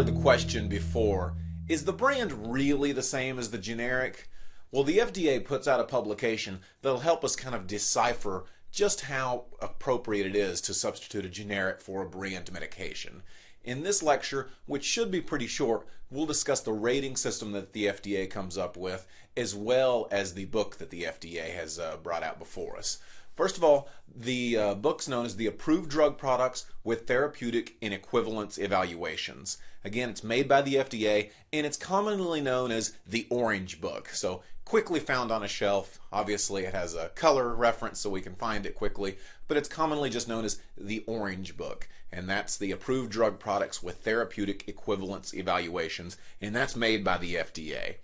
heard the question before, is the brand really the same as the generic? Well, the FDA puts out a publication that'll help us kind of decipher just how appropriate it is to substitute a generic for a brand medication. In this lecture, which should be pretty short, we'll discuss the rating system that the FDA comes up with, as well as the book that the FDA has brought out before us. First of all, the book's known as the Approved Drug Products with Therapeutic Equivalence Evaluations. Again, it's made by the FDA, and it's commonly known as the Orange Book. So quickly found on a shelf. Obviously, it has a color reference so we can find it quickly, but it's commonly just known as the Orange Book. And that's the Approved Drug Products with Therapeutic Equivalence Evaluations, and that's made by the FDA.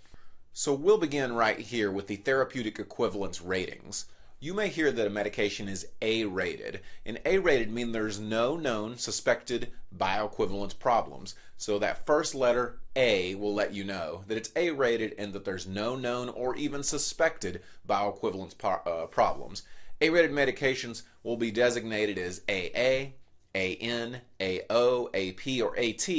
So we'll begin right here with the therapeutic equivalence ratings. You may hear that a medication is A-rated, and A-rated means there's no known suspected bioequivalence problems. So that first letter, A, will let you know that it's A-rated and that there's no known or even suspected bioequivalence problems. A-rated medications will be designated as AA, AN, AO, AP, or AT,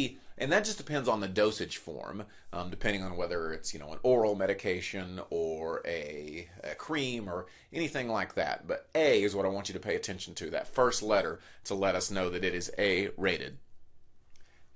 and that just depends on the dosage form, depending on whether it's an oral medication or a cream or anything like that. But A is what I want you to pay attention to, that first letter, to let us know that it is A-rated.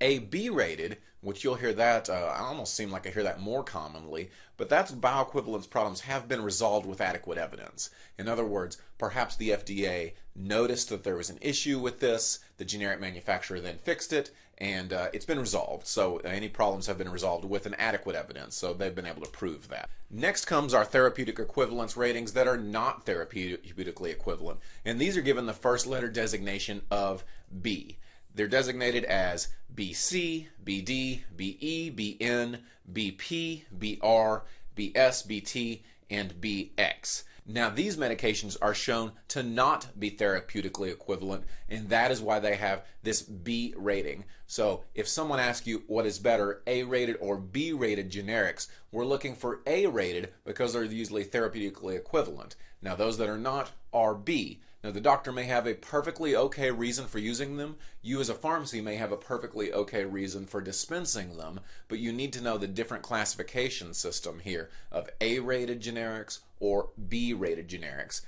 A B-rated, which you'll hear that, I almost seem like I hear that more commonly, but that's bioequivalence problems have been resolved with adequate evidence. In other words, perhaps the FDA noticed that there was an issue with this, the generic manufacturer then fixed it, and it's been resolved. So any problems have been resolved with an adequate evidence, so they've been able to prove that. Next comes our therapeutic equivalence ratings that are not therapeutically equivalent, and these are given the first letter designation of B. They're designated as BC, BD, BE, BN, BP, BR, BS, BT, and BX. Now these medications are shown to not be therapeutically equivalent, and that is why they have this B rating. So if someone asks you what is better, A-rated or B-rated generics, we're looking for A-rated because they're usually therapeutically equivalent. Now those that are not are B. Now the doctor may have a perfectly okay reason for using them. You as a pharmacy may have a perfectly okay reason for dispensing them, but you need to know the different classification system here of A-rated generics or B-rated generics.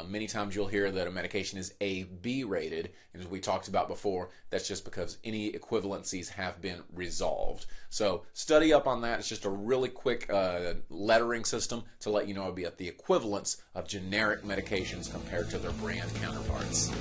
Many times you'll hear that a medication is AB rated, and as we talked about before, that's just because any equivalencies have been resolved. So study up on that. It's just a really quick lettering system to let you know about the equivalence of generic medications compared to their brand counterparts.